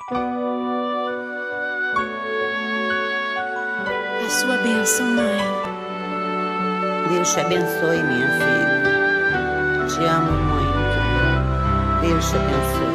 A sua bênção, mãe. Deus te abençoe, minha filha. Te amo muito. Deus te abençoe.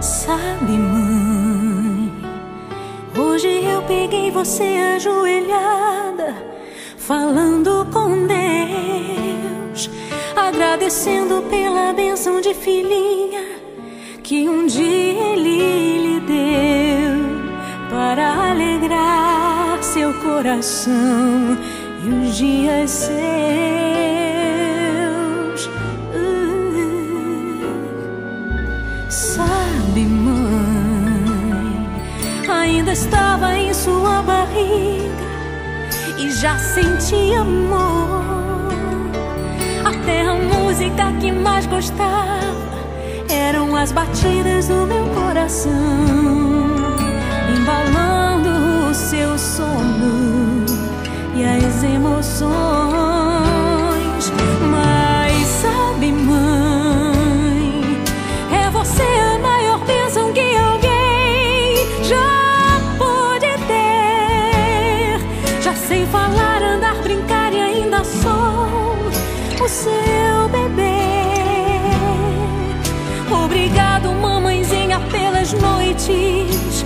Sabe, mãe, hoje eu peguei você ajoelhada, falando com Deus, agradecendo pela bênção de filhinha que um dia Ele lhe deu, para alegrar seu coração e os dias seus. Sabe, mãe, ainda estava em sua barriga e já sentia amor. Até a música que mais gostava eram as batidas do meu coração, embalando o seu sono e as emoções. Mas sabe, mãe, é você a maior bênção que alguém já pôde ter. Já sei falar, andar, brincar e ainda sou o seu bebê. Obrigado, mamãezinha, pelas noites.